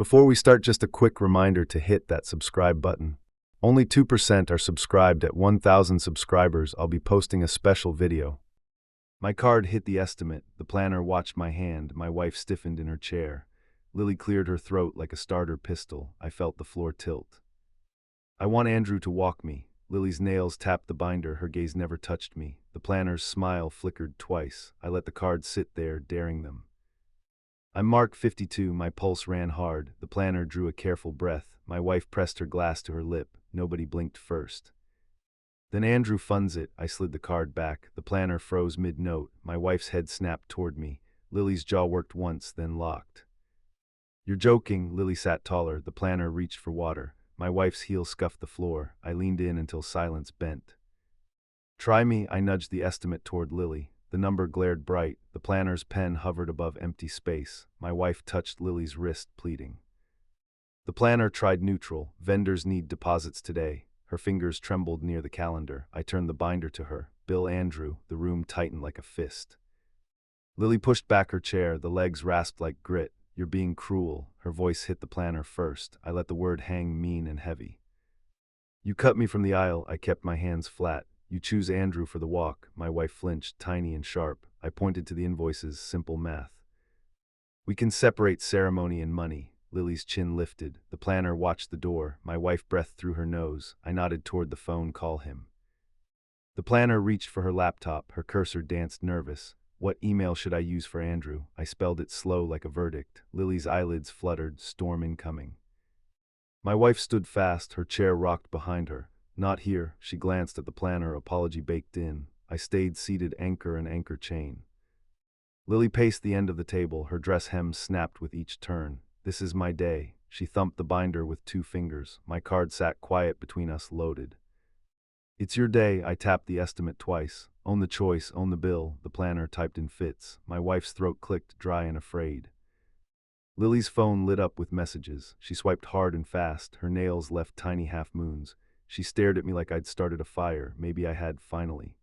Before we start, just a quick reminder to hit that subscribe button. Only 2% are subscribed. At 1,000 subscribers, I'll be posting a special video. My card hit the estimate. The planner watched my hand. My wife stiffened in her chair. Lily cleared her throat like a starter pistol. I felt the floor tilt. I want Andrew to walk me. Lily's nails tapped the binder. Her gaze never touched me. The planner's smile flickered twice. I let the cards sit there, daring them. I marked 52. My pulse ran hard. The planner drew a careful breath. My wife pressed her glass to her lip. Nobody blinked first. Then Andrew funds it. I slid the card back. The planner froze mid-note. My wife's head snapped toward me. Lily's jaw worked once, then locked. You're joking. Lily sat taller. The planner reached for water. My wife's heel scuffed the floor. I leaned in until silence bent. Try me. I nudged the estimate toward Lily. The number glared bright. The planner's pen hovered above empty space. My wife touched Lily's wrist, pleading. The planner tried neutral. Vendors need deposits today. Her fingers trembled near the calendar. I turned the binder to her. Bill Andrew. The room tightened like a fist. Lily pushed back her chair. The legs rasped like grit. You're being cruel. Her voice hit the planner first. I let the word hang mean and heavy. You cut me from the aisle. I kept my hands flat. You choose Andrew for the walk. My wife flinched, tiny and sharp. I pointed to the invoices, simple math. We can separate ceremony and money. Lily's chin lifted. The planner watched the door. My wife breathed through her nose. I nodded toward the phone. Call him. The planner reached for her laptop. Her cursor danced nervous. What email should I use for Andrew? I spelled it slow like a verdict. Lily's eyelids fluttered. Storm incoming. My wife stood fast. Her chair rocked behind her. Not here. She glanced at the planner, apology baked in. I stayed seated, anchor and anchor chain. Lily paced the end of the table. Her dress hem snapped with each turn. This is my day. She thumped the binder with 2 fingers. My card sat quiet between us, loaded. It's your day. I tapped the estimate twice. Own the choice, own the bill. The planner typed in fits. My wife's throat clicked, dry and afraid. Lily's phone lit up with messages. She swiped hard and fast. Her nails left tiny half-moons. She stared at me like I'd started a fire. Maybe I had, finally.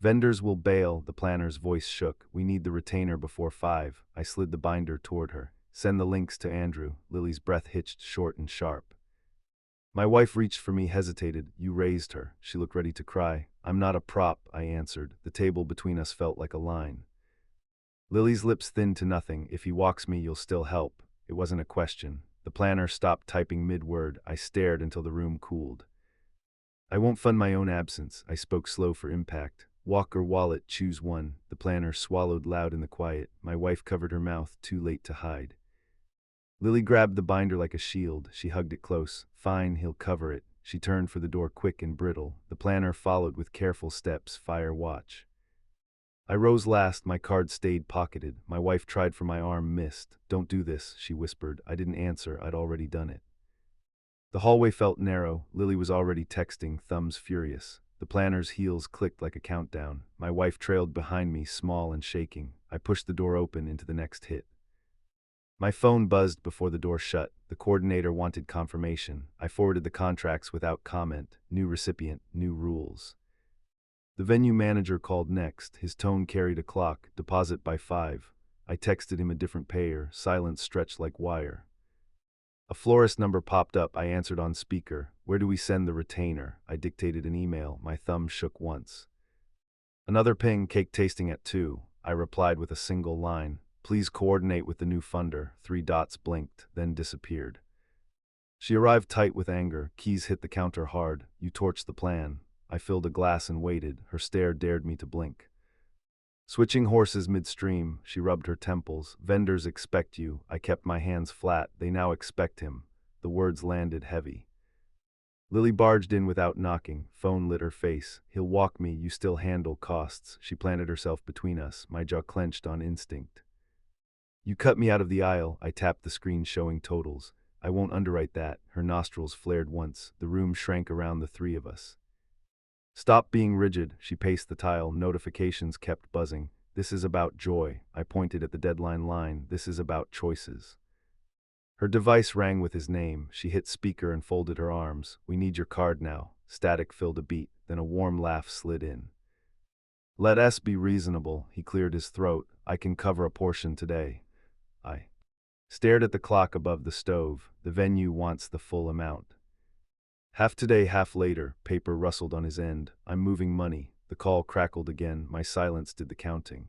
Vendors will bail. The planner's voice shook. We need the retainer before 5. I slid the binder toward her. Send the links to Andrew. Lily's breath hitched short and sharp. My wife reached for me, hesitated. You raised her. She looked ready to cry. I'm not a prop, I answered. The table between us felt like a line. Lily's lips thinned to nothing. If he walks me, you'll still help. It wasn't a question. The planner stopped typing mid-word. I stared until the room cooled. I won't fund my own absence. I spoke slow for impact. Walk or wallet, choose one. The planner swallowed loud in the quiet. My wife covered her mouth, too late to hide. Lily grabbed the binder like a shield. She hugged it close. Fine, he'll cover it. She turned for the door, quick and brittle. The planner followed with careful steps. Fire watch. I rose last. My card stayed pocketed. My wife tried for my arm, missed. Don't do this, she whispered. I didn't answer. I'd already done it. The hallway felt narrow. Lily was already texting, thumbs furious. The planner's heels clicked like a countdown. My wife trailed behind me, small and shaking. I pushed the door open into the next hit. My phone buzzed before the door shut. The coordinator wanted confirmation. I forwarded the contracts without comment. New recipient, new rules. The venue manager called next. His tone carried a clock. Deposit by 5. I texted him a different payer. Silence stretched like wire. A florist number popped up. I answered on speaker. Where do we send the retainer? I dictated an email. My thumb shook once. Another ping, cake tasting at 2. I replied with a single line. Please coordinate with the new funder. 3 dots blinked, then disappeared. She arrived tight with anger. Keys hit the counter hard. You torched the plan. I filled a glass and waited. Her stare dared me to blink. Switching horses midstream, she rubbed her temples. Vendors expect you. I kept my hands flat. They now expect him. The words landed heavy. Lily barged in without knocking. Phone lit her face. He'll walk me. You still handle costs. She planted herself between us. My jaw clenched on instinct. You cut me out of the aisle. I tapped the screen showing totals. I won't underwrite that. Her nostrils flared once. The room shrank around the 3 of us. Stop being rigid. She paced the tile. Notifications kept buzzing. This is about joy. I pointed at the deadline line. This is about choices. Her device rang with his name. She hit speaker and folded her arms. We need your card now. Static filled a beat. Then a warm laugh slid in. Let us be reasonable. He cleared his throat. I can cover a portion today. I Stared at the clock above the stove. The venue wants the full amount. Half today, half later. Paper rustled on his end. I'm moving money. The call crackled again. My silence did the counting.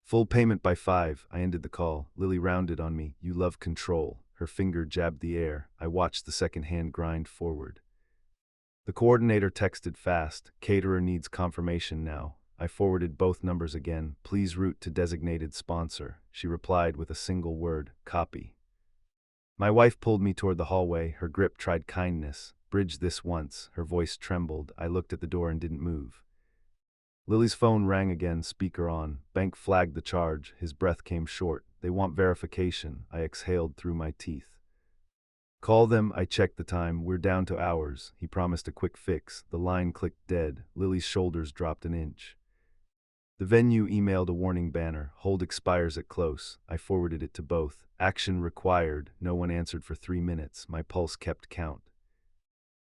Full payment by 5. I ended the call. Lily rounded on me. You love control. Her finger jabbed the air. I watched the second hand grind forward. The coordinator texted fast. Caterer needs confirmation now. I forwarded both numbers again. Please route to designated sponsor. She replied with a single word, copy. My wife pulled me toward the hallway. Her grip tried kindness. Bridge this once. Her voice trembled. I looked at the door and didn't move. Lily's phone rang again, speaker on. Bank flagged the charge. His breath came short. They want verification. I exhaled through my teeth. Call them. I checked the time. We're down to hours. He promised a quick fix. The line clicked dead. Lily's shoulders dropped an inch. The venue emailed a warning banner. Hold expires at close. I forwarded it to both. Action required. No one answered for 3 minutes. My pulse kept count.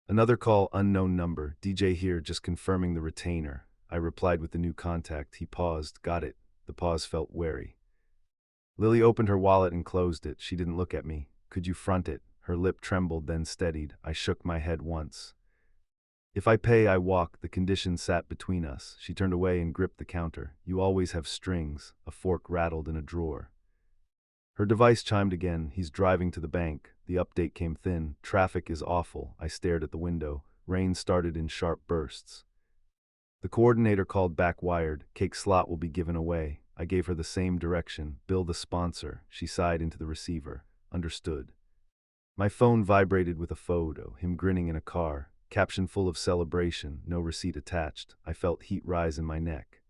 Another call, unknown number. DJ here, just confirming the retainer. I replied with the new contact. He paused. Got it. The pause felt wary. Lily opened her wallet and closed it. She didn't look at me. Could you front it? Her lip trembled, then steadied. I shook my head once. If I pay, I walk. The condition sat between us. She turned away and gripped the counter. You always have strings. A fork rattled in a drawer. Her device chimed again. He's driving to the bank. The update came thin. Traffic is awful. I stared at the window. Rain started in sharp bursts. The coordinator called back wired. Cake slot will be given away. I gave her the same direction. Bill the sponsor. She sighed into the receiver. Understood. My phone vibrated with a photo, him grinning in a car. Caption full of celebration, no receipt attached. I felt heat rise in my neck.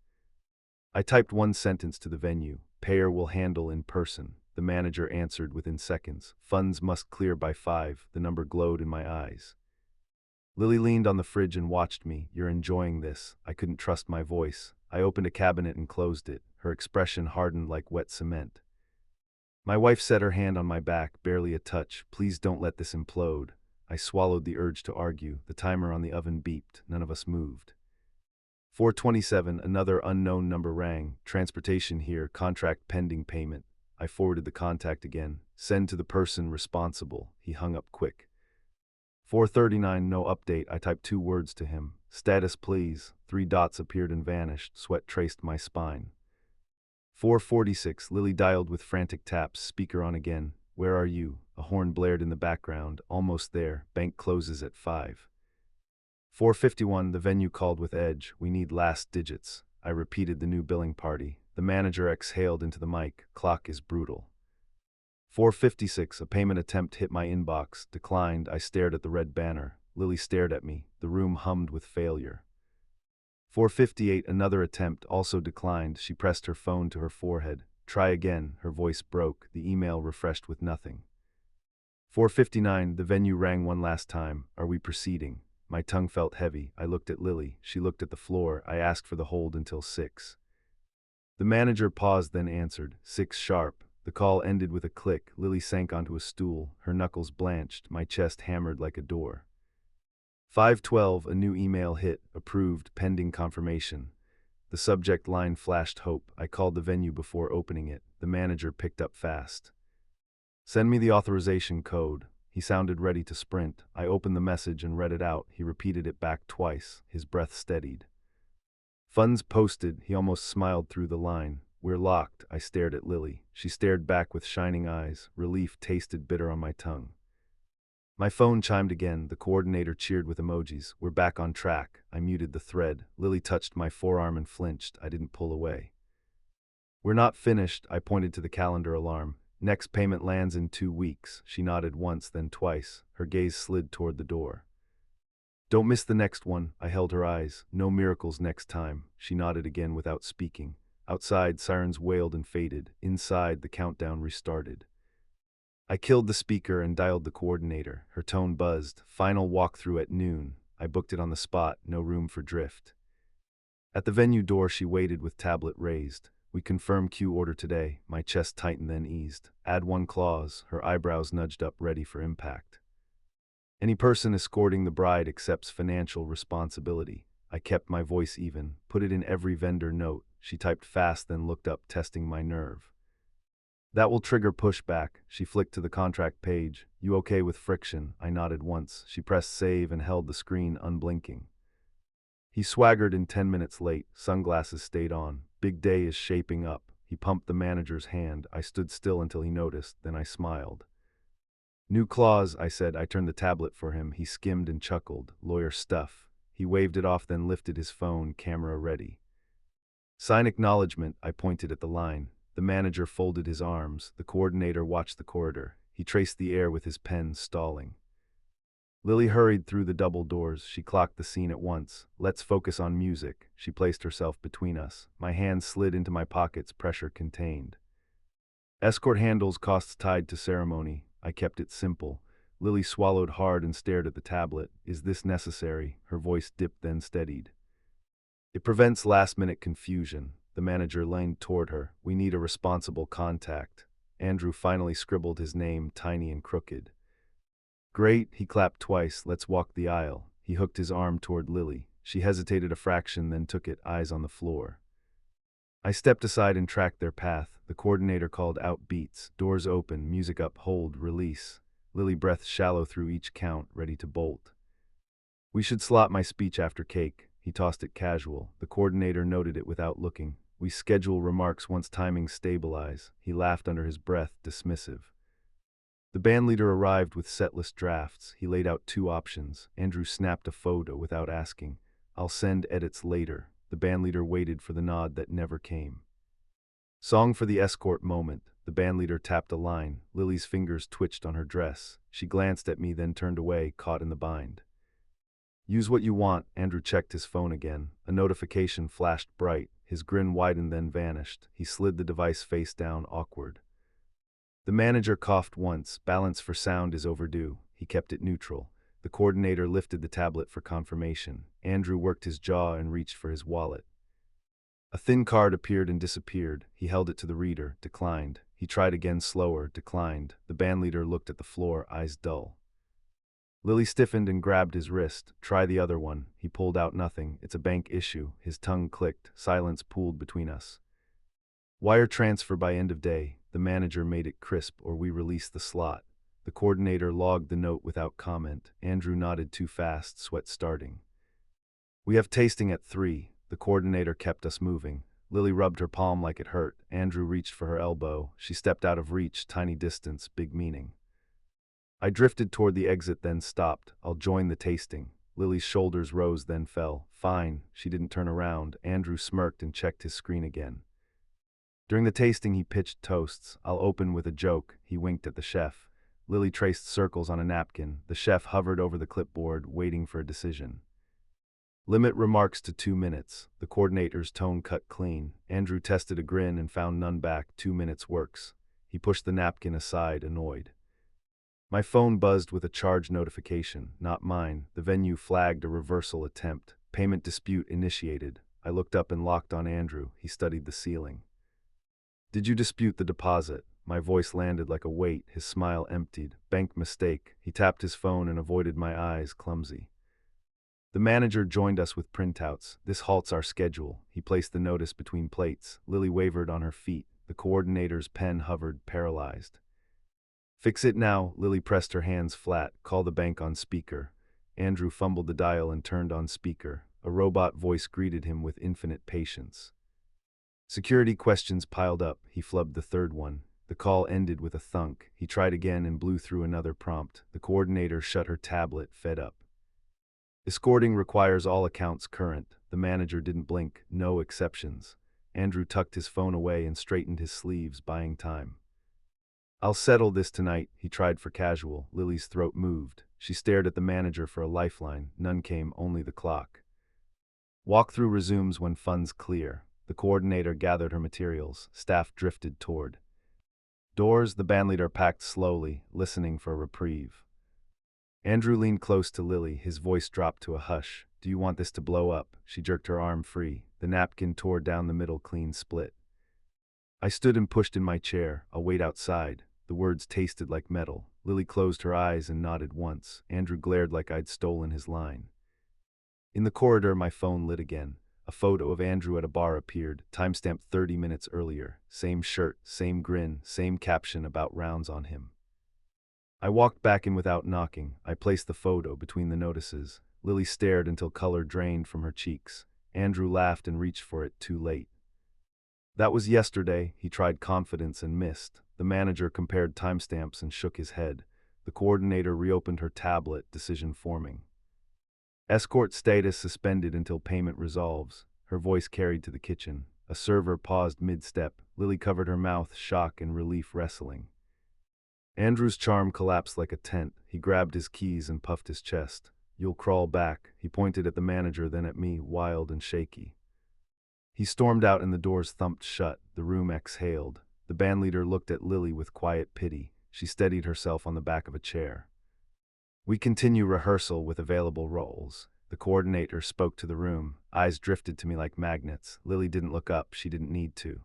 I typed one sentence to the venue. Payer will handle in person. The manager answered within seconds. Funds must clear by 5. The number glowed in my eyes. Lily leaned on the fridge and watched me. You're enjoying this. I couldn't trust my voice. I opened a cabinet and closed it. Her expression hardened like wet cement. My wife set her hand on my back, barely a touch. Please don't let this implode. I swallowed the urge to argue. The timer on the oven beeped. None of us moved. 4:27, another unknown number rang. Transportation here, contract pending payment. I forwarded the contact again. Send to the person responsible. He hung up quick. 4:39, no update. I typed 2 words to him. Status please. 3 dots appeared and vanished. Sweat traced my spine. 4:46, Lily dialed with frantic taps. Speaker on again. Where are you? A horn blared in the background. Almost there. Bank closes at 5. 4:51, the venue called with edge. We need last digits. I repeated the new billing party. The manager exhaled into the mic. Clock is brutal. 4:56, a payment attempt hit my inbox. Declined. I stared at the red banner. Lily stared at me. The room hummed with failure. 4:58, another attempt, also declined. She pressed her phone to her forehead. Try again. Her voice broke. The email refreshed with nothing. 4:59, the venue rang one last time. Are we proceeding? My tongue felt heavy. I looked at Lily. She looked at the floor. I asked for the hold until 6. The manager paused, then answered. 6 sharp. The call ended with a click. Lily sank onto a stool. Her knuckles blanched. My chest hammered like a door. 5:12, a new email hit. Approved, pending confirmation. The subject line flashed hope. I called the venue before opening it. The manager picked up fast. Send me the authorization code. He sounded ready to sprint. I opened the message and read it out. He repeated it back twice. His breath steadied. Funds posted. He almost smiled through the line. We're locked. I stared at Lily. She stared back with shining eyes. Relief tasted bitter on my tongue. My phone chimed again. The coordinator cheered with emojis. We're back on track. I muted the thread. Lily touched my forearm and flinched. I didn't pull away. We're not finished. I pointed to the calendar alarm. Next payment lands in 2 weeks. She nodded once, then twice. Her gaze slid toward the door. Don't miss the next one. I held her eyes. No miracles next time. She nodded again without speaking. Outside, sirens wailed and faded. Inside, the countdown restarted. I killed the speaker and dialed the coordinator. Her tone buzzed. Final walkthrough at noon. I booked it on the spot. No room for drift. At the venue door, she waited with tablet raised. We confirm queue order today. My chest tightened, then eased. Add 1 clause. Her eyebrows nudged up, ready for impact. Any person escorting the bride accepts financial responsibility. I kept my voice even. Put it in every vendor note. She typed fast, then looked up, testing my nerve. That will trigger pushback. She flicked to the contract page. You okay with friction? I nodded once. She pressed save and held the screen unblinking. He swaggered in 10 minutes late. Sunglasses stayed on. Big day is shaping up. He pumped the manager's hand. I stood still until he noticed. Then I smiled. New clause, I said. I turned the tablet for him. He skimmed and chuckled. Lawyer stuff. He waved it off, then lifted his phone, camera ready. Sign acknowledgement, I pointed at the line. The manager folded his arms. The coordinator watched the corridor. He traced the air with his pen, stalling. Lily hurried through the double doors. She clocked the scene at once. Let's focus on music. She placed herself between us. My hands slid into my pockets, pressure contained. Escort handles, costs tied to ceremony. I kept it simple. Lily swallowed hard and stared at the tablet. Is this necessary? Her voice dipped, then steadied. It prevents last-minute confusion. The manager leaned toward her. We need a responsible contact. Andrew finally scribbled his name, tiny and crooked. Great, he clapped twice. Let's walk the aisle. He hooked his arm toward Lily. She hesitated a fraction, then took it, eyes on the floor. I stepped aside and tracked their path. The coordinator called out beats. Doors open, music up, hold, release. Lily breathed shallow through each count, ready to bolt. We should slot my speech after cake. He tossed it casual. The coordinator noted it without looking. We schedule remarks once timing stabilize. He laughed under his breath, dismissive. The bandleader arrived with setlist drafts. He laid out 2 options. Andrew snapped a photo without asking. I'll send edits later. The bandleader waited for the nod that never came. Song for the escort moment. The bandleader tapped a line. Lily's fingers twitched on her dress. She glanced at me, then turned away, caught in the bind. Use what you want. Andrew checked his phone again. A notification flashed bright. His grin widened, then vanished. He slid the device face down, awkward. The manager coughed once. Balance for sound is overdue. He kept it neutral. The coordinator lifted the tablet for confirmation. Andrew worked his jaw and reached for his wallet. A thin card appeared and disappeared. He held it to the reader, declined. He tried again, slower, declined. The bandleader looked at the floor, eyes dull. Lily stiffened and grabbed his wrist. Try the other one. He pulled out nothing. It's a bank issue. His tongue clicked. Silence pooled between us. Wire transfer by end of day. The manager made it crisp, or we release the slot. The coordinator logged the note without comment. Andrew nodded too fast, sweat starting. We have tasting at 3. The coordinator kept us moving. Lily rubbed her palm like it hurt. Andrew reached for her elbow. She stepped out of reach, tiny distance, big meaning. I drifted toward the exit, then stopped. I'll join the tasting. Lily's shoulders rose, then fell. Fine. She didn't turn around. Andrew smirked and checked his screen again. During the tasting, he pitched toasts. I'll open with a joke. He winked at the chef. Lily traced circles on a napkin. The chef hovered over the clipboard, waiting for a decision. Limit remarks to 2 minutes. The coordinator's tone cut clean. Andrew tested a grin and found none back. 2 minutes works. He pushed the napkin aside, annoyed. My phone buzzed with a charge notification, not mine. The venue flagged a reversal attempt. Payment dispute initiated. I looked up and locked on Andrew. He studied the ceiling. Did you dispute the deposit? My voice landed like a weight. His smile emptied. Bank mistake. He tapped his phone and avoided my eyes, clumsy. The manager joined us with printouts. This halts our schedule. He placed the notice between plates. Lily wavered on her feet. The coordinator's pen hovered, paralyzed. Fix it now. Lily pressed her hands flat. Call the bank on speaker. Andrew fumbled the dial and turned on speaker. A robot voice greeted him with infinite patience. Security questions piled up. He flubbed the 3rd one. The call ended with a thunk. He tried again and blew through another prompt. The coordinator shut her tablet, fed up. Escorting requires all accounts current. The manager didn't blink. No exceptions. Andrew tucked his phone away and straightened his sleeves, buying time. I'll settle this tonight. He tried for casual. Lily's throat moved. She stared at the manager for a lifeline. None came, only the clock. Walkthrough resumes when funds clear. The coordinator gathered her materials. Staff drifted toward doors. The bandleader packed slowly, listening for a reprieve. Andrew leaned close to Lily. His voice dropped to a hush. Do you want this to blow up? She jerked her arm free. The napkin tore down the middle, clean split. I stood and pushed in my chair. I'll wait outside. The words tasted like metal. Lily closed her eyes and nodded once. Andrew glared like I'd stolen his line. In the corridor, my phone lit again. A photo of Andrew at a bar appeared, timestamped 30 minutes earlier. Same shirt, same grin, same caption about rounds on him. I walked back in without knocking. I placed the photo between the notices. Lily stared until color drained from her cheeks. Andrew laughed and reached for it too late. That was yesterday. He tried confidence and missed. The manager compared timestamps and shook his head. The coordinator reopened her tablet, decision forming. Escort status suspended until payment resolves. Her voice carried to the kitchen. A server paused mid-step. Lily covered her mouth, shock and relief wrestling. Andrew's charm collapsed like a tent. He grabbed his keys and puffed his chest. "You'll crawl back." He pointed at the manager, then at me, wild and shaky. He stormed out and the doors thumped shut. The room exhaled. The bandleader looked at Lily with quiet pity. She steadied herself on the back of a chair. "We continue rehearsal with available roles." The coordinator spoke to the room. Eyes drifted to me like magnets. Lily didn't look up. She didn't need to.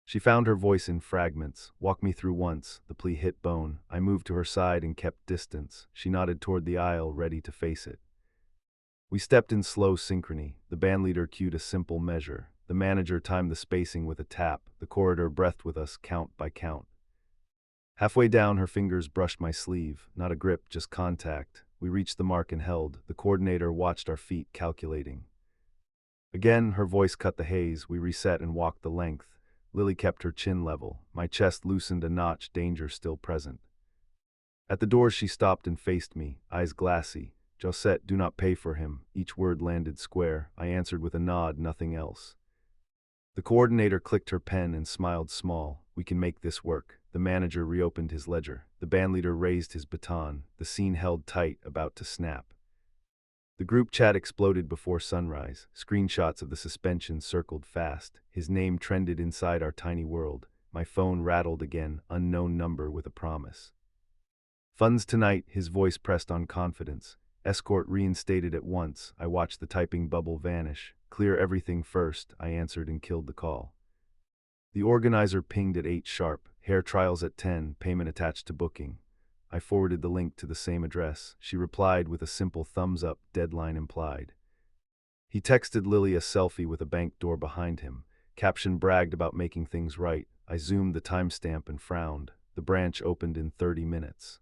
She found her voice in fragments. "Walk me through once." The plea hit bone. I moved to her side and kept distance. She nodded toward the aisle, ready to face it. We stepped in slow synchrony. The bandleader cued a simple measure. The manager timed the spacing with a tap. The corridor breathed with us, count by count. Halfway down, her fingers brushed my sleeve. Not a grip, just contact. We reached the mark and held. The coordinator watched our feet, calculating. Again, her voice cut the haze. We reset and walked the length. Lily kept her chin level. My chest loosened a notch, danger still present. At the door, she stopped and faced me, eyes glassy. "Josette, do not pay for him." Each word landed square. I answered with a nod, nothing else. The coordinator clicked her pen and smiled small. "We can make this work." The manager reopened his ledger. The bandleader raised his baton. The scene held tight, about to snap. The group chat exploded before sunrise. Screenshots of the suspension circled fast. His name trended inside our tiny world. My phone rattled again, unknown number with a promise. "Funds tonight," his voice pressed on confidence. "Escort reinstated at once." I watched the typing bubble vanish. "Clear everything first," I answered and killed the call. The organizer pinged at 8 sharp. "Hair trials at 10, payment attached to booking." I forwarded the link to the same address. She replied with a simple thumbs up, deadline implied. He texted Lily a selfie with a bank door behind him. Caption bragged about making things right. I zoomed the timestamp and frowned. The branch opened in 30 minutes.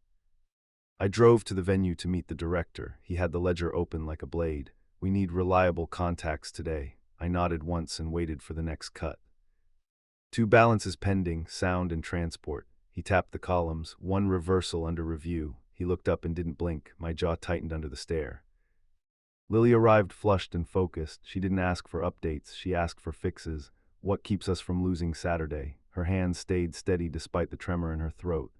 I drove to the venue to meet the director. He had the ledger open like a blade. "We need reliable contacts today." I nodded once and waited for the next cut. 2 balances pending, sound and transport. He tapped the columns, 1 reversal under review. He looked up and didn't blink. My jaw tightened under the stare. Lily arrived flushed and focused. She didn't ask for updates. She asked for fixes. What keeps us from losing Saturday? Her hands stayed steady despite the tremor in her throat.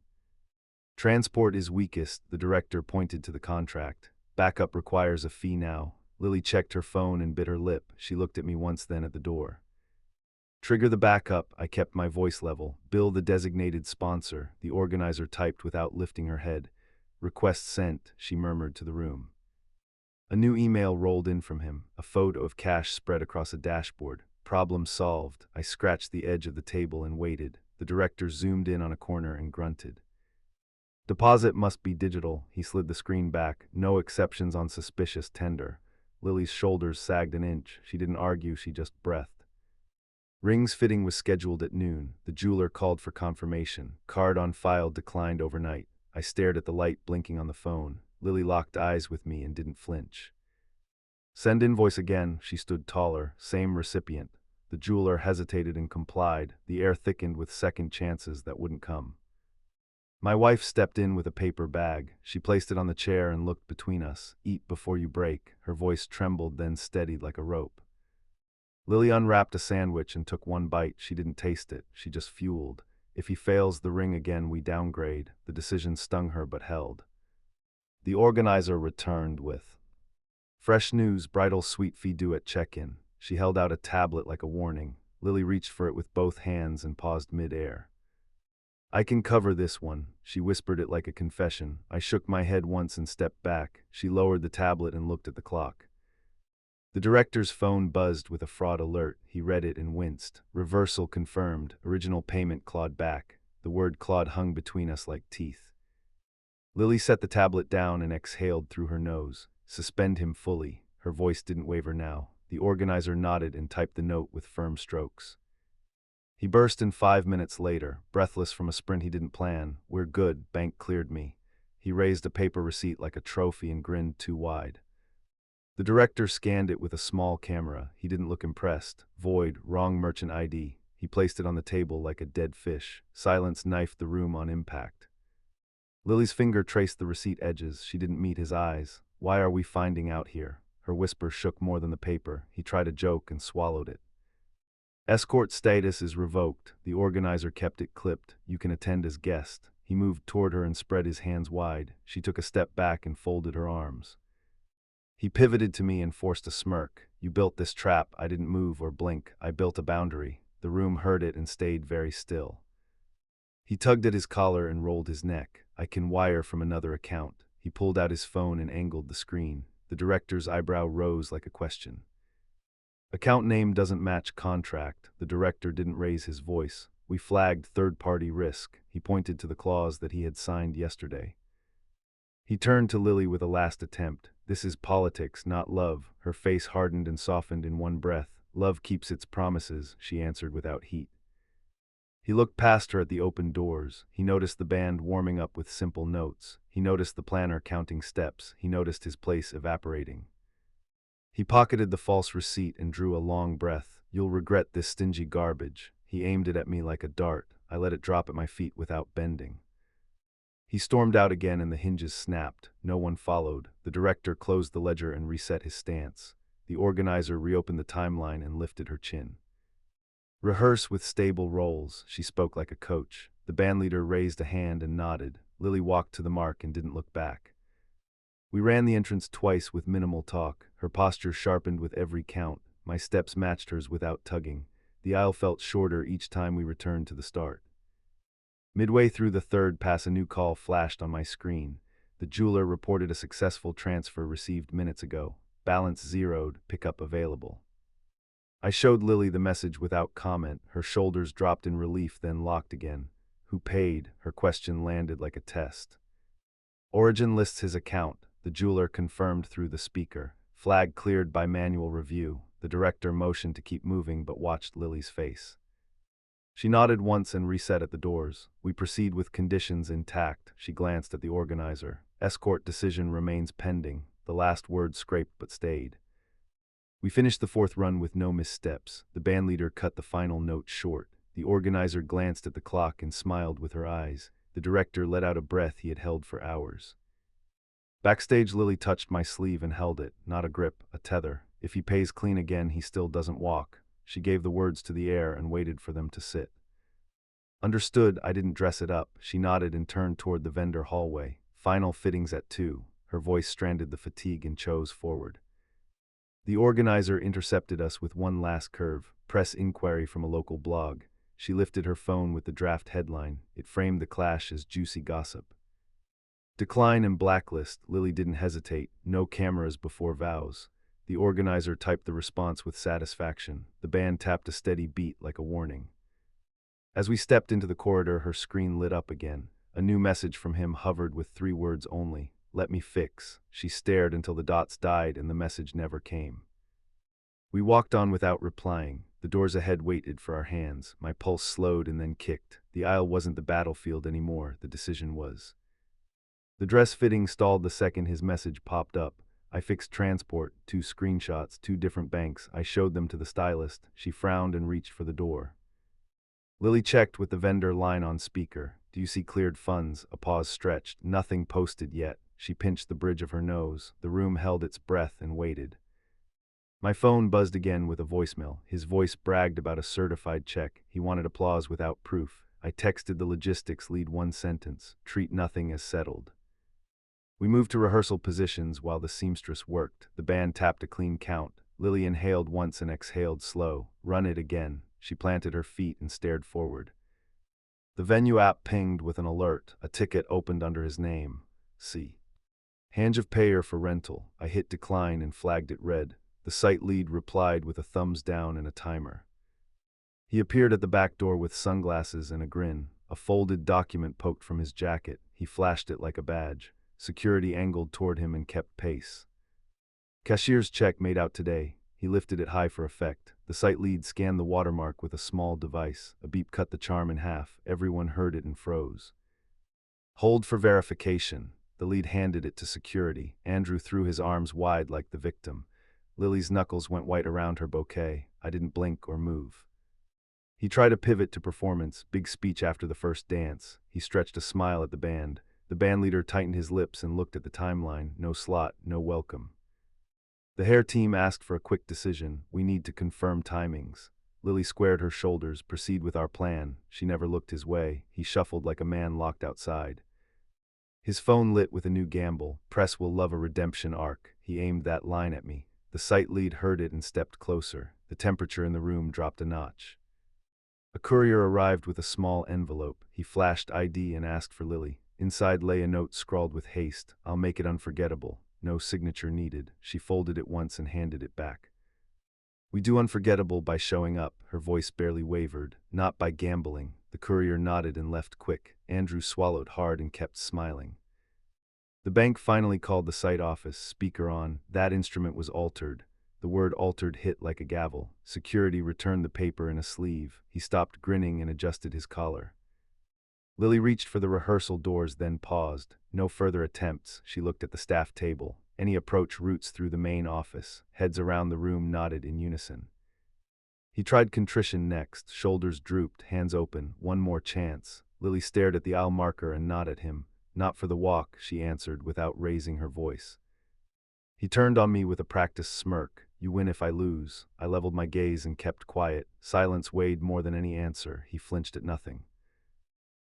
"Transport is weakest," the director pointed to the contract. "Backup requires a fee now." Lily checked her phone and bit her lip. She looked at me once, then at the door. "Trigger the backup." I kept my voice level. "Bill the designated sponsor." The organizer typed without lifting her head. "Request sent," she murmured to the room. A new email rolled in from him. A photo of cash spread across a dashboard. Problem solved. I scratched the edge of the table and waited. The director zoomed in on a corner and grunted. "Deposit must be digital." He slid the screen back. "No exceptions on suspicious tender." Lily's shoulders sagged an inch. She didn't argue, she just breathed. Rings fitting was scheduled at noon. The jeweler called for confirmation. Card on file declined overnight. I stared at the light blinking on the phone. Lily locked eyes with me and didn't flinch. "Send invoice again." She stood taller. Same recipient. The jeweler hesitated and complied. The air thickened with second chances that wouldn't come. My wife stepped in with a paper bag. She placed it on the chair and looked between us. "Eat before you break." Her voice trembled, then steadied like a rope. Lily unwrapped a sandwich and took 1 bite. She didn't taste it. She just fueled. "If he fails the ring again, we downgrade." The decision stung her but held. The organizer returned with fresh news, bridal suite fee due at check-in. She held out a tablet like a warning. Lily reached for it with both hands and paused mid-air. "I can cover this one." She whispered it like a confession. I shook my head once and stepped back. She lowered the tablet and looked at the clock. The director's phone buzzed with a fraud alert. He read it and winced. "Reversal confirmed. Original payment clawed back." The word clawed hung between us like teeth. Lily set the tablet down and exhaled through her nose. "Suspend him fully." Her voice didn't waver now. The organizer nodded and typed the note with firm strokes. He burst in 5 minutes later, breathless from a sprint he didn't plan. "We're good, bank cleared me." He raised a paper receipt like a trophy and grinned too wide. The director scanned it with a small camera. He didn't look impressed. "Void, wrong merchant ID." He placed it on the table like a dead fish. Silence knifed the room on impact. Lily's finger traced the receipt edges. She didn't meet his eyes. "Why are we finding out here?" Her whisper shook more than the paper. He tried a joke and swallowed it. "Escort status is revoked." The organizer kept it clipped. "You can attend as guest." He moved toward her and spread his hands wide. She took a step back and folded her arms. He pivoted to me and forced a smirk. "You built this trap." I didn't move or blink. "I built a boundary." The room heard it and stayed very still. He tugged at his collar and rolled his neck. "I can wire from another account." He pulled out his phone and angled the screen. The director's eyebrow rose like a question. "Account name doesn't match contract." The director didn't raise his voice. "We flagged third-party risk." He pointed to the clause that he had signed yesterday. He turned to Lily with a last attempt. "This is politics, not love." Her face hardened and softened in one breath. "Love keeps its promises," she answered without heat. He looked past her at the open doors. He noticed the band warming up with simple notes. He noticed the planner counting steps. He noticed his place evaporating. He pocketed the false receipt and drew a long breath. "You'll regret this stingy garbage." He aimed it at me like a dart. I let it drop at my feet without bending. He stormed out again and the hinges snapped. No one followed. The director closed the ledger and reset his stance. The organizer reopened the timeline and lifted her chin. "Rehearse with stable roles," she spoke like a coach. The bandleader raised a hand and nodded. Lily walked to the mark and didn't look back. We ran the entrance twice with minimal talk. Her posture sharpened with every count. My steps matched hers without tugging. The aisle felt shorter each time we returned to the start. Midway through the third pass, a new call flashed on my screen. The jeweler reported a successful transfer received minutes ago. Balance zeroed, pickup available. I showed Lily the message without comment. Her shoulders dropped in relief, then locked again. "Who paid?" Her question landed like a test. "Origin lists his account," the jeweler confirmed through the speaker. "Flag cleared by manual review." The director motioned to keep moving but watched Lily's face. She nodded once and reset at the doors. "We proceed with conditions intact." She glanced at the organizer. "Escort decision remains pending." The last word scraped but stayed. We finished the fourth run with no missteps. The bandleader cut the final note short. The organizer glanced at the clock and smiled with her eyes. The director let out a breath he had held for hours. Backstage, Lily touched my sleeve and held it. Not a grip, a tether. "If he pays clean again, he still doesn't walk." She gave the words to the air and waited for them to sit. "Understood." I didn't dress it up. She nodded and turned toward the vendor hallway. "Final fittings at 2. Her voice stranded the fatigue and chose forward. The organizer intercepted us with one last curve. "Press inquiry from a local blog." She lifted her phone with the draft headline. It framed the clash as juicy gossip. "Decline and blacklist." Lily didn't hesitate. "No cameras before vows." The organizer typed the response with satisfaction. The band tapped a steady beat like a warning. As we stepped into the corridor, her screen lit up again. A new message from him hovered with 3 words only. "Let me fix." She stared until the dots died and the message never came. We walked on without replying. The doors ahead waited for our hands. My pulse slowed and then kicked. The aisle wasn't the battlefield anymore. The decision was. The dress fitting stalled the second his message popped up. I fixed transport, 2 screenshots, 2 different banks. I showed them to the stylist. She frowned and reached for the door. Lily checked with the vendor line on speaker. "Do you see cleared funds?" A pause stretched. "Nothing posted yet." She pinched the bridge of her nose. The room held its breath and waited. My phone buzzed again with a voicemail. His voice bragged about a certified check. He wanted applause without proof. I texted the logistics lead, one sentence: "Treat nothing as settled." We moved to rehearsal positions while the seamstress worked. The band tapped a clean count. Lily inhaled once and exhaled slow. "Run it again." She planted her feet and stared forward. The venue app pinged with an alert. A ticket opened under his name. C. Hange of payer for rental. I hit decline and flagged it red. The site lead replied with a thumbs down and a timer. He appeared at the back door with sunglasses and a grin. A folded document poked from his jacket. He flashed it like a badge. Security angled toward him and kept pace. "Cashier's check made out today." He lifted it high for effect. The site lead scanned the watermark with a small device. A beep cut the charm in half. Everyone heard it and froze. Hold for verification. The lead handed it to security. Andrew threw his arms wide like the victim. Lily's knuckles went white around her bouquet. I didn't blink or move. He tried a pivot to performance, big speech after the first dance. He stretched a smile at the band. The bandleader tightened his lips and looked at the timeline. No slot, no welcome. The hair team asked for a quick decision. We need to confirm timings. Lily squared her shoulders. Proceed with our plan. She never looked his way. He shuffled like a man locked outside. His phone lit with a new gamble. Press will love a redemption arc. He aimed that line at me. The site lead heard it and stepped closer. The temperature in the room dropped a notch. A courier arrived with a small envelope. He flashed ID and asked for Lily. Inside lay a note scrawled with haste. I'll make it unforgettable. No signature needed. She folded it once and handed it back. We do unforgettable by showing up. Her voice barely wavered. Not by gambling. The courier nodded and left quick. Andrew swallowed hard and kept smiling. The bank finally called the site office. Speaker on. That instrument was altered. The word altered hit like a gavel. Security returned the paper in a sleeve. He stopped grinning and adjusted his collar. Lily reached for the rehearsal doors, then paused. No further attempts. She looked at the staff table. Any approach routes through the main office. Heads around the room nodded in unison. He tried contrition next. Shoulders drooped, hands open. One more chance. Lily stared at the aisle marker and nodded at him. Not for the walk, she answered without raising her voice. He turned on me with a practiced smirk. You win if I lose. I leveled my gaze and kept quiet. Silence weighed more than any answer. He flinched at nothing.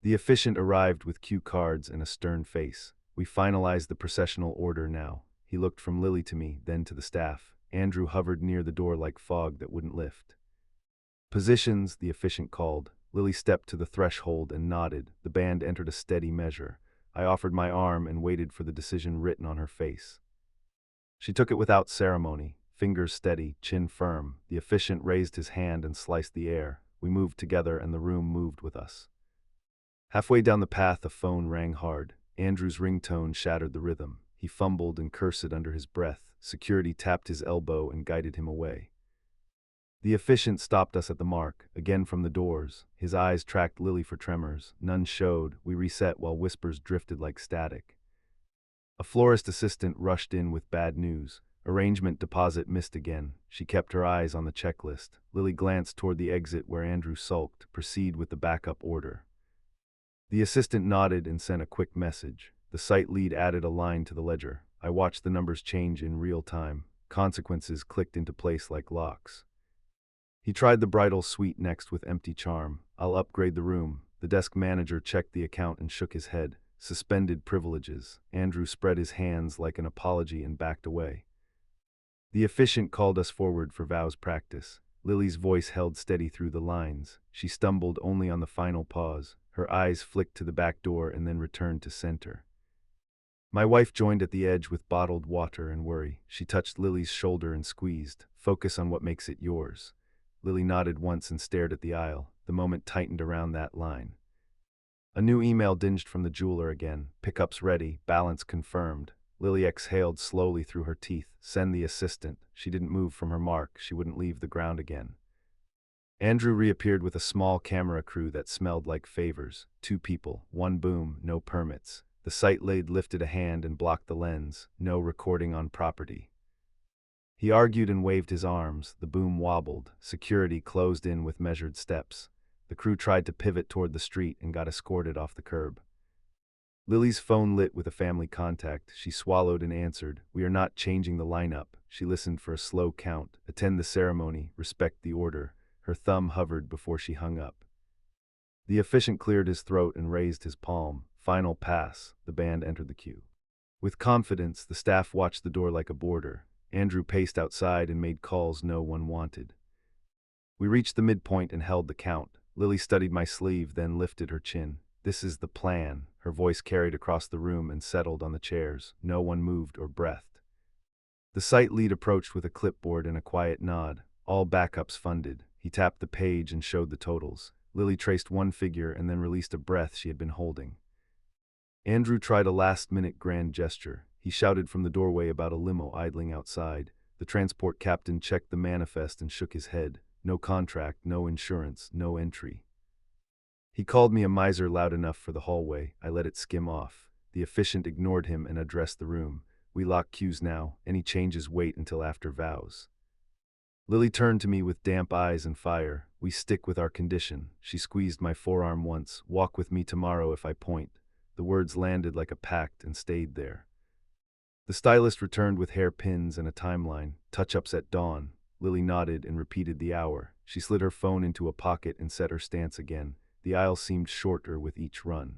The officiant arrived with cue cards and a stern face. We finalized the processional order now. He looked from Lily to me, then to the staff. Andrew hovered near the door like fog that wouldn't lift. Positions, the officiant called. Lily stepped to the threshold and nodded. The band entered a steady measure. I offered my arm and waited for the decision written on her face. She took it without ceremony, fingers steady, chin firm. The officiant raised his hand and sliced the air. We moved together and the room moved with us. Halfway down the path, a phone rang hard. Andrew's ringtone shattered the rhythm. He fumbled and cursed under his breath. Security tapped his elbow and guided him away. The officiant stopped us at the mark, again from the doors. His eyes tracked Lily for tremors. None showed. We reset while whispers drifted like static. A florist assistant rushed in with bad news. Arrangement deposit missed again. She kept her eyes on the checklist. Lily glanced toward the exit where Andrew sulked. Proceed with the backup order. The assistant nodded and sent a quick message. The site lead added a line to the ledger. I watched the numbers change in real time. Consequences clicked into place like locks. He tried the bridal suite next with empty charm. I'll upgrade the room. The desk manager checked the account and shook his head. Suspended privileges. Andrew spread his hands like an apology and backed away. The officiant called us forward for vows practice. Lily's voice held steady through the lines. She stumbled only on the final pause. Her eyes flicked to the back door and then returned to center. My wife joined at the edge with bottled water and worry. She touched Lily's shoulder and squeezed. Focus on what makes it yours. Lily nodded once and stared at the aisle. The moment tightened around that line. A new email dinged from the jeweler again. Pickups ready, balance confirmed. Lily exhaled slowly through her teeth. Send the assistant. She didn't move from her mark. She wouldn't leave the ground again. Andrew reappeared with a small camera crew that smelled like favors. 2 people, 1 boom, no permits. The site lead lifted a hand and blocked the lens. No recording on property. He argued and waved his arms. The boom wobbled. Security closed in with measured steps. The crew tried to pivot toward the street and got escorted off the curb. Lily's phone lit with a family contact. She swallowed and answered. We are not changing the lineup. She listened for a slow count. Attend the ceremony. Respect the order. Her thumb hovered before she hung up. The officiant cleared his throat and raised his palm. Final pass. The band entered the queue. With confidence, the staff watched the door like a boarder. Andrew paced outside and made calls no one wanted. We reached the midpoint and held the count. Lily studied my sleeve, then lifted her chin. This is the plan. Her voice carried across the room and settled on the chairs. No one moved or breathed. The site lead approached with a clipboard and a quiet nod. All backups funded. He tapped the page and showed the totals. Lily traced one figure and then released a breath she had been holding. Andrew tried a last-minute grand gesture. He shouted from the doorway about a limo idling outside. The transport captain checked the manifest and shook his head. No contract, no insurance, no entry. He called me a miser loud enough for the hallway. I let it skim off. The efficient ignored him and addressed the room. We lock queues now. Any changes wait until after vows. Lily turned to me with damp eyes and fire. We stick with our condition. She squeezed my forearm once. Walk with me tomorrow if I point. The words landed like a pact and stayed there. The stylist returned with hairpins and a timeline. Touch-ups at dawn. Lily nodded and repeated the hour. She slid her phone into a pocket and set her stance again. The aisle seemed shorter with each run.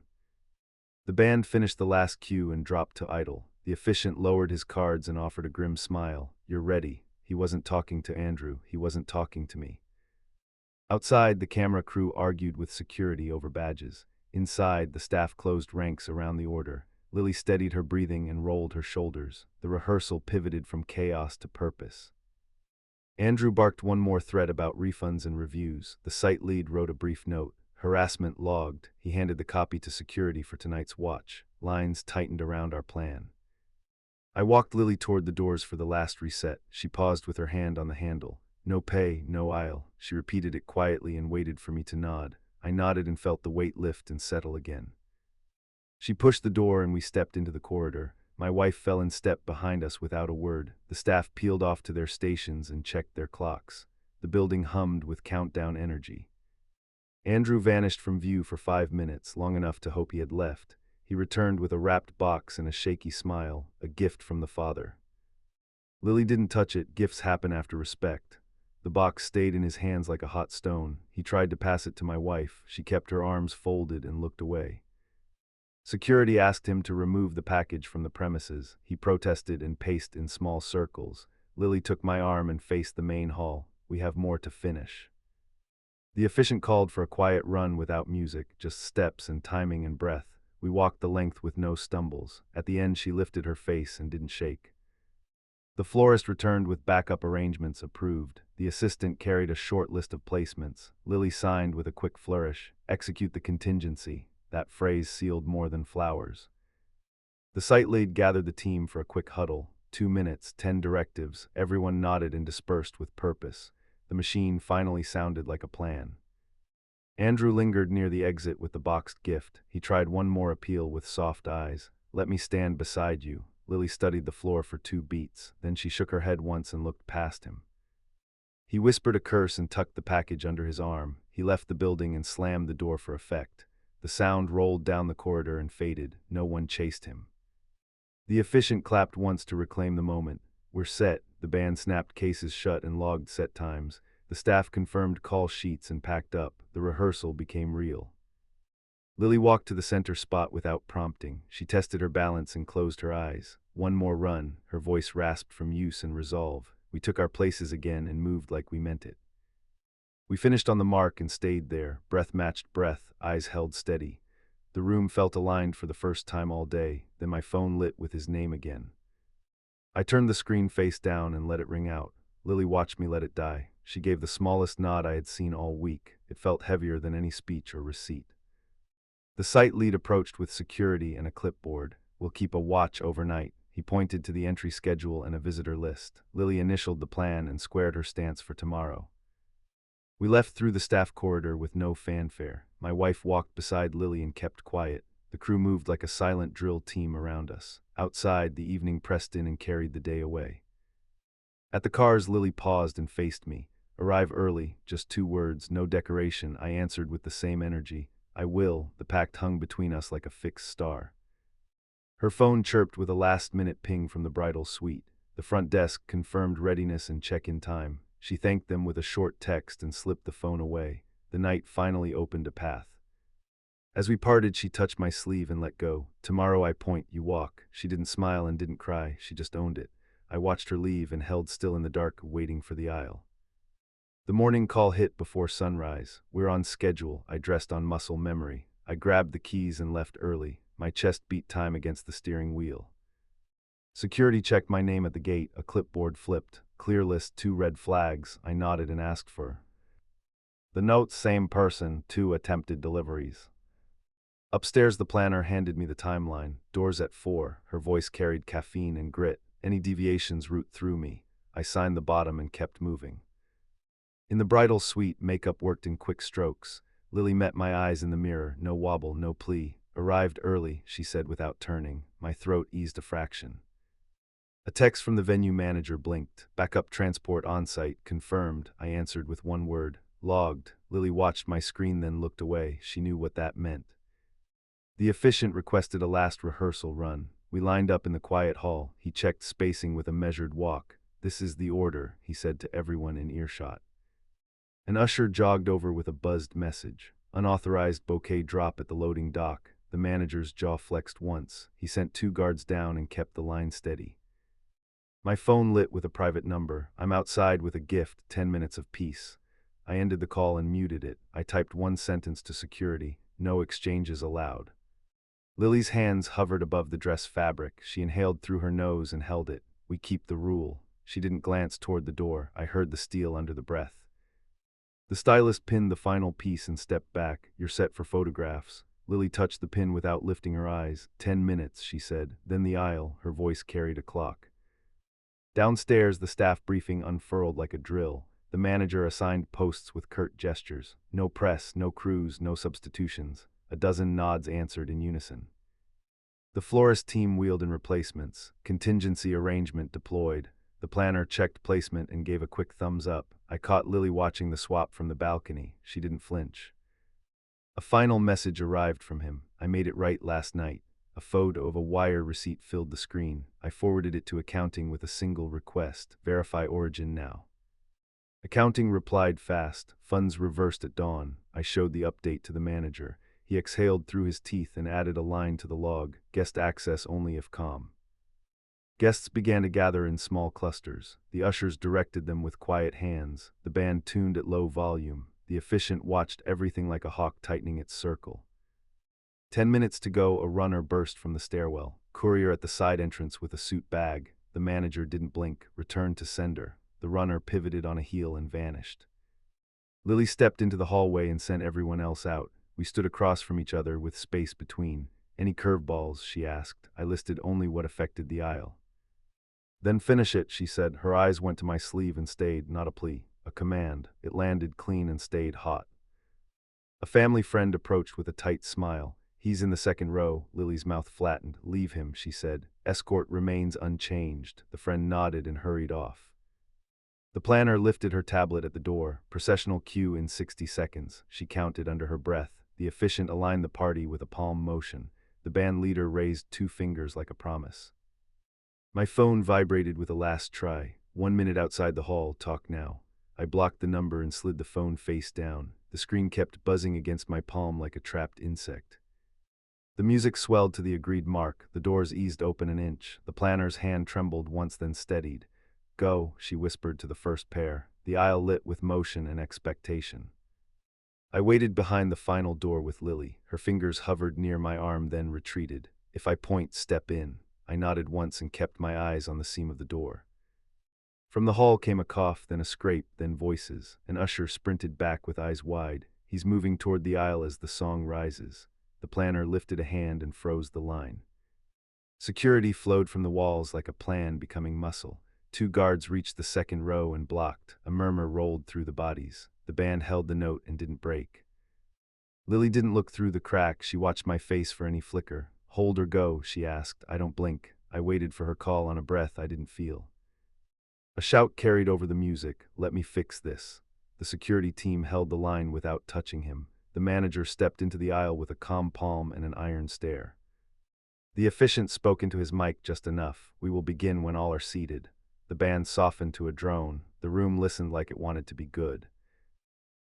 The band finished the last cue and dropped to idle. The officiant lowered his cards and offered a grim smile. You're ready. He wasn't talking to Andrew. He wasn't talking to me. Outside, the camera crew argued with security over badges. Inside, the staff closed ranks around the order. Lily steadied her breathing and rolled her shoulders. The rehearsal pivoted from chaos to purpose. Andrew barked one more threat about refunds and reviews. The site lead wrote a brief note. Harassment logged. He handed the copy to security for tonight's watch. Lines tightened around our plan. I walked Lily toward the doors for the last reset. She paused with her hand on the handle. No pay, no aisle. She repeated it quietly and waited for me to nod. I nodded and felt the weight lift and settle again. She pushed the door and we stepped into the corridor. My wife fell in step behind us without a word. The staff peeled off to their stations and checked their clocks. The building hummed with countdown energy. Andrew vanished from view for 5 minutes, long enough to hope he had left. He returned with a wrapped box and a shaky smile, a gift from the father. Lily didn't touch it. Gifts happen after respect. The box stayed in his hands like a hot stone. He tried to pass it to my wife. She kept her arms folded and looked away. Security asked him to remove the package from the premises. He protested and paced in small circles. Lily took my arm and faced the main hall. We have more to finish. The officiant called for a quiet run without music, just steps and timing and breath. We walked the length with no stumbles. At the end, she lifted her face and didn't shake. The florist returned with backup arrangements approved. The assistant carried a short list of placements. Lily signed with a quick flourish. Execute the contingency. That phrase sealed more than flowers. The site lead gathered the team for a quick huddle. 2 minutes, 10 directives. Everyone nodded and dispersed with purpose. The machine finally sounded like a plan. Andrew lingered near the exit with the boxed gift. He tried one more appeal with soft eyes. Let me stand beside you. Lily studied the floor for 2 beats. Then she shook her head once and looked past him. He whispered a curse and tucked the package under his arm. He left the building and slammed the door for effect. The sound rolled down the corridor and faded. No one chased him. The officiant clapped once to reclaim the moment. We're set. The band snapped cases shut and logged set times. The staff confirmed call sheets and packed up. The rehearsal became real. Lily walked to the center spot without prompting. She tested her balance and closed her eyes. One more run. Her voice rasped from use and resolve. We took our places again and moved like we meant it. We finished on the mark and stayed there. Breath matched breath, eyes held steady. The room felt aligned for the first time all day. Then my phone lit with his name again. I turned the screen face down and let it ring out. Lily watched me let it die. She gave the smallest nod I had seen all week. It felt heavier than any speech or receipt. The site lead approached with security and a clipboard. We'll keep a watch overnight. He pointed to the entry schedule and a visitor list. Lily initialed the plan and squared her stance for tomorrow. We left through the staff corridor with no fanfare. My wife walked beside Lily and kept quiet. The crew moved like a silent drill team around us. Outside, the evening pressed in and carried the day away. At the cars, Lily paused and faced me. Arrive early, just 2 words, no decoration. I answered with the same energy. I will. The pact hung between us like a fixed star. Her phone chirped with a last-minute ping from the bridal suite. The front desk confirmed readiness and check-in time. She thanked them with a short text and slipped the phone away. The night finally opened a path. As we parted, she touched my sleeve and let go. Tomorrow I point, you walk. She didn't smile and didn't cry. She just owned it. I watched her leave and held still in the dark, waiting for the aisle. The morning call hit before sunrise. We're on schedule. I dressed on muscle memory. I grabbed the keys and left early. My chest beat time against the steering wheel. Security checked my name at the gate. A clipboard flipped. Clear list, 2 red flags. I nodded and asked for the notes. Same person, 2 attempted deliveries. Upstairs, the planner handed me the timeline. Doors at 4. Her voice carried caffeine and grit. Any deviations root through me. I signed the bottom and kept moving. In the bridal suite, makeup worked in quick strokes. Lily met my eyes in the mirror, no wobble, no plea. Arrived early, she said without turning. My throat eased a fraction. A text from the venue manager blinked. Backup transport on site, confirmed. I answered with one word. Logged. Lily watched my screen, then looked away. She knew what that meant. The officiant requested a last rehearsal run. We lined up in the quiet hall. He checked spacing with a measured walk. This is the order, he said to everyone in earshot. An usher jogged over with a buzzed message. Unauthorized bouquet drop at the loading dock. The manager's jaw flexed once. He sent 2 guards down and kept the line steady. My phone lit with a private number. I'm outside with a gift, 10 minutes of peace. I ended the call and muted it. I typed one sentence to security. No exchanges allowed. Lily's hands hovered above the dress fabric. She inhaled through her nose and held it. We keep the rule. She didn't glance toward the door. I heard the steel under the breath. The stylist pinned the final piece and stepped back. You're set for photographs. Lily touched the pin without lifting her eyes. 10 minutes, she said. Then the aisle. Her voice carried a clock. Downstairs, the staff briefing unfurled like a drill. The manager assigned posts with curt gestures. No press, no crews, no substitutions. A dozen nods answered in unison. The florist team wheeled in replacements. Contingency arrangement deployed. The planner checked placement and gave a quick thumbs up. I caught Lily watching the swap from the balcony. She didn't flinch. A final message arrived from him. I made it right last night. A photo of a wire receipt filled the screen. I forwarded it to accounting with a single request. Verify origin now. Accounting replied fast. Funds reversed at dawn. I showed the update to the manager. He exhaled through his teeth and added a line to the log. Guest access only if calm. Guests began to gather in small clusters. The ushers directed them with quiet hands. The band tuned at low volume. The officiant watched everything like a hawk tightening its circle. 10 minutes to go, a runner burst from the stairwell. Courier at the side entrance with a suit bag. The manager didn't blink, returned to sender. The runner pivoted on a heel and vanished. Lily stepped into the hallway and sent everyone else out. We stood across from each other with space between. Any curveballs, she asked. I listed only what affected the aisle. Then finish it, she said. Her eyes went to my sleeve and stayed, not a plea, a command. It landed clean and stayed hot. A family friend approached with a tight smile. He's in the second row. Lily's mouth flattened. Leave him, she said. Escort remains unchanged. The friend nodded and hurried off. The planner lifted her tablet at the door. Processional cue in 60 seconds. She counted under her breath. The officiant aligned the party with a palm motion. The band leader raised 2 fingers like a promise. My phone vibrated with a last try. 1 minute outside the hall, talk now. I blocked the number and slid the phone face down. The screen kept buzzing against my palm like a trapped insect. The music swelled to the agreed mark. The doors eased open an inch. The planner's hand trembled once, then steadied. Go, she whispered to the first pair. The aisle lit with motion and expectation. I waited behind the final door with Lily. Her fingers hovered near my arm, then retreated. If I point, step in. I nodded once and kept my eyes on the seam of the door. From the hall came a cough, then a scrape, then voices. An usher sprinted back with eyes wide. He's moving toward the aisle as the song rises. The planner lifted a hand and froze the line. Security flowed from the walls like a plan becoming muscle. 2 guards reached the second row and blocked. A murmur rolled through the bodies. The band held the note and didn't break. Lily didn't look through the crack. She watched my face for any flicker. Hold or go, she asked. I don't blink. I waited for her call on a breath I didn't feel. A shout carried over the music. Let me fix this. The security team held the line without touching him. The manager stepped into the aisle with a calm palm and an iron stare. The officiant spoke into his mic just enough. We will begin when all are seated. The band softened to a drone. The room listened like it wanted to be good.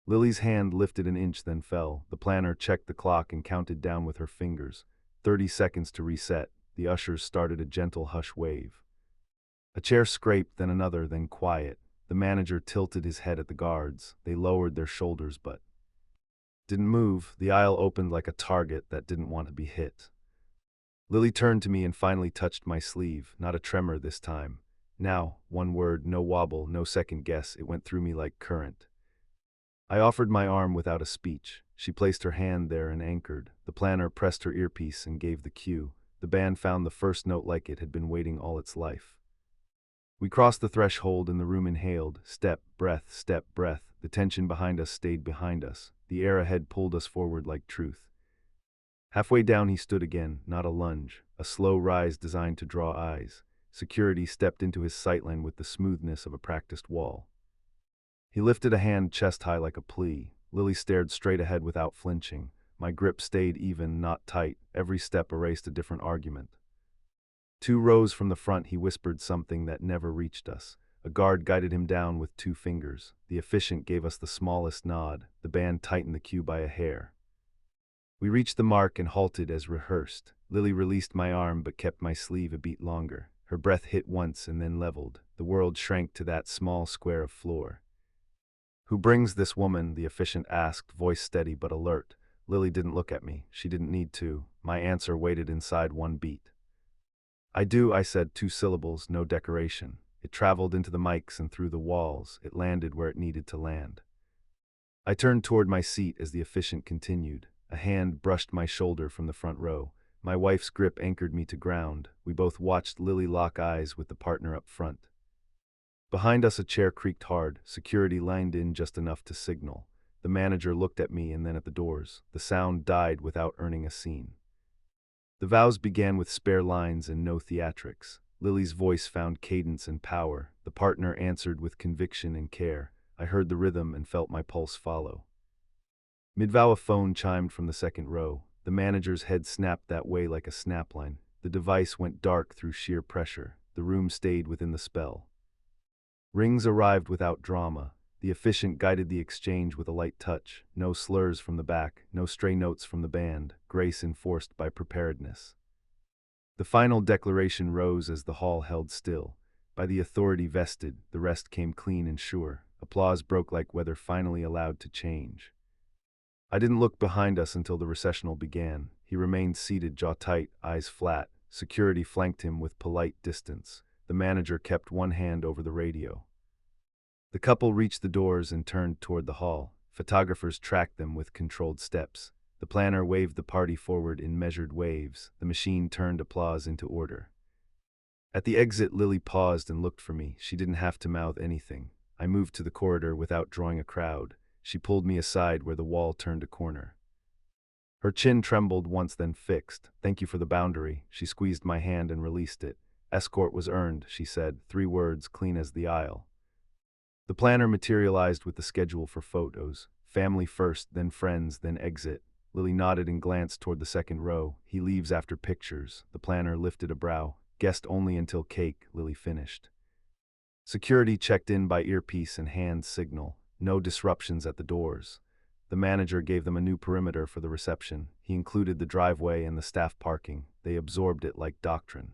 Lily's hand lifted an inch, then fell. The planner checked the clock and counted down with her fingers. 30 seconds to reset. The ushers started a gentle hush wave. A chair scraped, then another, then quiet. The manager tilted his head at the guards. They lowered their shoulders but didn't move. The aisle opened like a target that didn't want to be hit. Lily turned to me and finally touched my sleeve. Not a tremor this time. Now, one word, no wobble, no second guess. It went through me like current. I offered my arm without a speech. She placed her hand there and anchored. The planner pressed her earpiece and gave the cue. The band found the first note like it had been waiting all its life. We crossed the threshold and the room inhaled. Step, breath. The tension behind us stayed behind us. The air ahead pulled us forward like truth. Halfway down he stood again, not a lunge, a slow rise designed to draw eyes. Security stepped into his sightline with the smoothness of a practiced wall. He lifted a hand chest high like a plea. Lily stared straight ahead without flinching. My grip stayed even, not tight. Every step erased a different argument. 2 rows from the front he whispered something that never reached us. A guard guided him down with 2 fingers. The officiant gave us the smallest nod. The band tightened the cue by a hair. We reached the mark and halted as rehearsed. Lily released my arm but kept my sleeve a beat longer. Her breath hit once and then leveled. The world shrank to that small square of floor. "Who brings this woman?" the officiant asked, voice steady but alert. Lily didn't look at me. She didn't need to. My answer waited inside 1 beat. "I do," I said, 2 syllables, no decoration. It traveled into the mics and through the walls. It landed where it needed to land. I turned toward my seat as the officiant continued. A hand brushed my shoulder from the front row. My wife's grip anchored me to ground. We both watched Lily lock eyes with the partner up front. Behind us a chair creaked hard. Security lined in just enough to signal. The manager looked at me and then at the doors. The sound died without earning a scene. The vows began with spare lines and no theatrics. Lily's voice found cadence and power. The partner answered with conviction and care. I heard the rhythm and felt my pulse follow. Mid-vow a phone chimed from the second row. The manager's head snapped that way like a snapline. The device went dark through sheer pressure. The room stayed within the spell. Rings arrived without drama. The officiant guided the exchange with a light touch. No slurs from the back, no stray notes from the band, grace enforced by preparedness. The final declaration rose as the hall held still. By the authority vested, the rest came clean and sure. Applause broke like weather finally allowed to change. I didn't look behind us until the recessional began. He remained seated, jaw tight, eyes flat. Security flanked him with polite distance. The manager kept one hand over the radio. The couple reached the doors and turned toward the hall. Photographers tracked them with controlled steps. The planner waved the party forward in measured waves. The machine turned applause into order. At the exit, Lily paused and looked for me. She didn't have to mouth anything. I moved to the corridor without drawing a crowd. She pulled me aside where the wall turned a corner. Her chin trembled once, then fixed. "Thank you for the boundary." She squeezed my hand and released it. "Escort was earned," she said, 3 words clean as the aisle. The planner materialized with the schedule for photos. Family first, then friends, then exit. Lily nodded and glanced toward the second row. "He leaves after pictures." The planner lifted a brow. "Guest only until cake," Lily finished. Security checked in by earpiece and hand signal. No disruptions at the doors. The manager gave them a new perimeter for the reception. He included the driveway and the staff parking. They absorbed it like doctrine.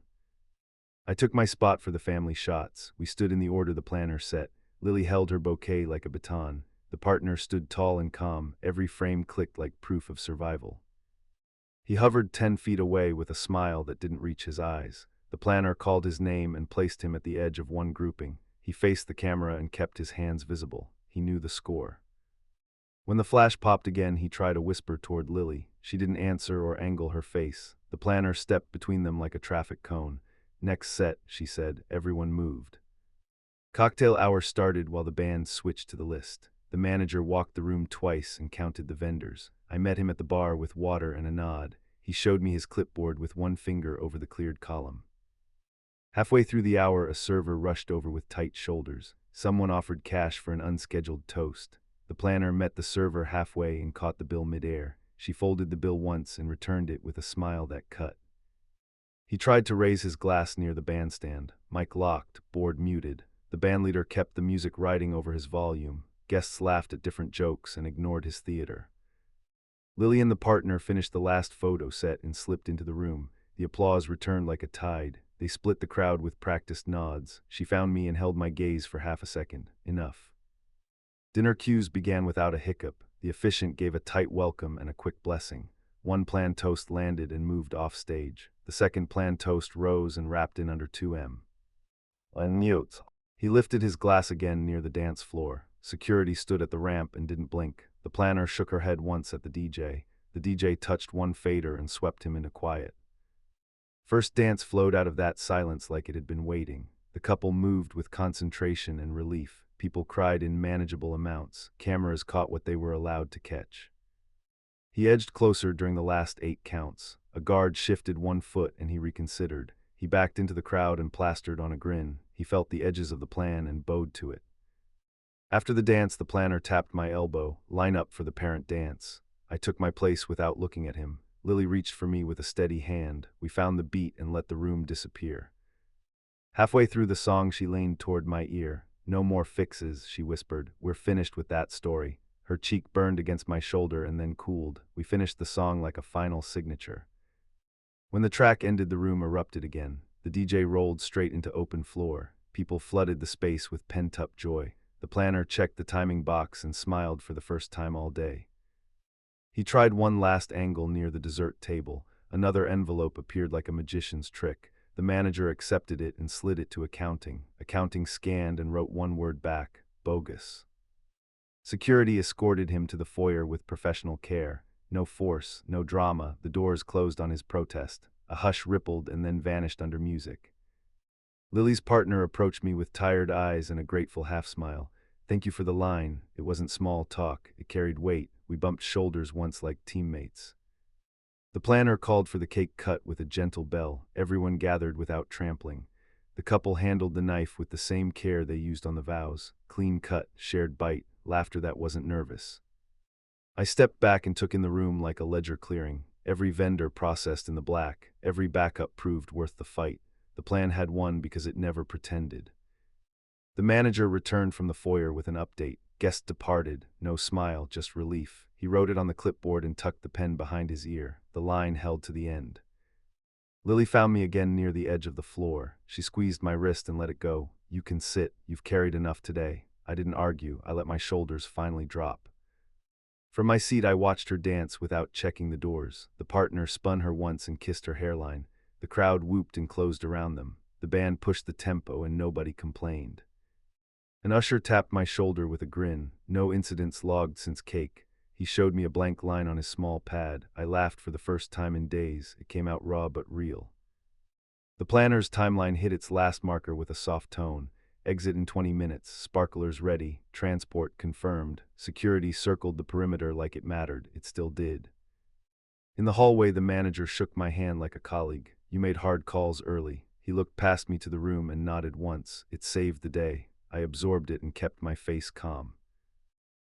I took my spot for the family shots. We stood in the order the planner set. Lily held her bouquet like a baton. The partner stood tall and calm. Every frame clicked like proof of survival. He hovered 10 feet away with a smile that didn't reach his eyes. The planner called his name and placed him at the edge of one grouping. He faced the camera and kept his hands visible. He knew the score. When the flash popped again, he tried a whisper toward Lily. She didn't answer or angle her face. The planner stepped between them like a traffic cone. "Next set," she said. Everyone moved. Cocktail hour started while the band switched to the list. The manager walked the room twice and counted the vendors. I met him at the bar with water and a nod. He showed me his clipboard with 1 finger over the cleared column. Halfway through the hour, a server rushed over with tight shoulders. Someone offered cash for an unscheduled toast. The planner met the server halfway and caught the bill midair. She folded the bill once and returned it with a smile that cut. He tried to raise his glass near the bandstand. Mic locked, board muted. The bandleader kept the music riding over his volume. Guests laughed at different jokes and ignored his theater. Lily and the partner finished the last photo set and slipped into the room. The applause returned like a tide. They split the crowd with practiced nods. She found me and held my gaze for half a second. Enough. Dinner cues began without a hiccup. The officiant gave a tight welcome and a quick blessing. 1 planned toast landed and moved off stage. The second planned toast rose and wrapped in under 2M. "Unmute." He lifted his glass again near the dance floor. Security stood at the ramp and didn't blink. The planner shook her head once at the DJ. The DJ touched 1 fader and swept him into quiet. First dance flowed out of that silence like it had been waiting. The couple moved with concentration and relief. People cried in manageable amounts. Cameras caught what they were allowed to catch. He edged closer during the last 8 counts. A guard shifted 1 foot and he reconsidered. He backed into the crowd and plastered on a grin. He felt the edges of the plan and bowed to it. After the dance, the planner tapped my elbow. Line up for the parent dance. I took my place without looking at him. Lily reached for me with a steady hand. We found the beat and let the room disappear. Halfway through the song, she leaned toward my ear. "No more fixes," she whispered. "We're finished with that story." Her cheek burned against my shoulder and then cooled. We finished the song like a final signature. When the track ended, the room erupted again. The DJ rolled straight into open floor. People flooded the space with pent-up joy. The planner checked the timing box and smiled for the first time all day. He tried one last angle near the dessert table. Another envelope appeared like a magician's trick. The manager accepted it and slid it to accounting. Accounting scanned and wrote one word back: bogus. Security escorted him to the foyer with professional care. No force, no drama. The doors closed on his protest. A hush rippled and then vanished under music. Lily's partner approached me with tired eyes and a grateful half-smile. "Thank you for the line. It wasn't small talk. It carried weight. We bumped shoulders once like teammates." The planner called for the cake cut with a gentle bell. Everyone gathered without trampling. The couple handled the knife with the same care they used on the vows. Clean cut, shared bite, laughter that wasn't nervous. I stepped back and took in the room like a ledger clearing. Every vendor processed in the black. Every backup proved worth the fight. The plan had won because it never pretended. The manager returned from the foyer with an update. Guest departed. No smile, just relief. He wrote it on the clipboard and tucked the pen behind his ear. The line held to the end. Lily found me again near the edge of the floor. She squeezed my wrist and let it go. "You can sit. You've carried enough today." I didn't argue. I let my shoulders finally drop. From my seat, I watched her dance without checking the doors. The partner spun her once and kissed her hairline. The crowd whooped and closed around them. The band pushed the tempo and nobody complained. An usher tapped my shoulder with a grin. "No incidents logged since cake." He showed me a blank line on his small pad. I laughed for the first time in days. It came out raw but real. The planner's timeline hit its last marker with a soft tone. "Exit in 20 minutes. Sparklers ready. Transport confirmed." Security circled the perimeter like it mattered. It still did. In the hallway, the manager shook my hand like a colleague. "You made hard calls early." He looked past me to the room and nodded once. It saved the day. I absorbed it and kept my face calm.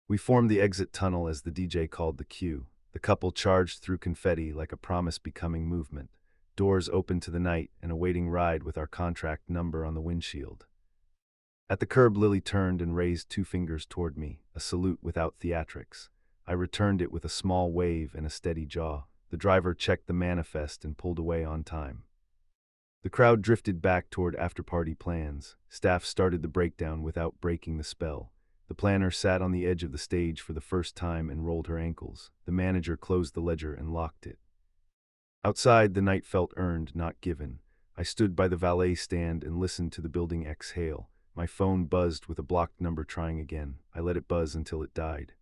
We formed the exit tunnel as the DJ called the cue. The couple charged through confetti like a promise-becoming movement. Doors opened to the night and a waiting ride with our contract number on the windshield. At the curb, Lily turned and raised 2 fingers toward me, a salute without theatrics. I returned it with a small wave and a steady jaw. The driver checked the manifest and pulled away on time. The crowd drifted back toward after-party plans. Staff started the breakdown without breaking the spell. The planner sat on the edge of the stage for the first time and rolled her ankles. The manager closed the ledger and locked it. Outside, the night felt earned, not given. I stood by the valet stand and listened to the building exhale. My phone buzzed with a blocked number trying again. I let it buzz until it died.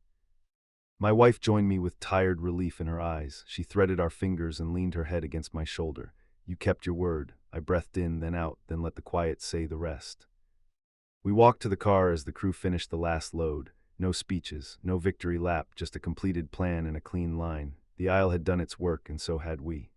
My wife joined me with tired relief in her eyes. She threaded our fingers and leaned her head against my shoulder. "You kept your word." I breathed in, then out, then let the quiet say the rest. We walked to the car as the crew finished the last load. No speeches, no victory lap, just a completed plan and a clean line. The aisle had done its work, and so had we.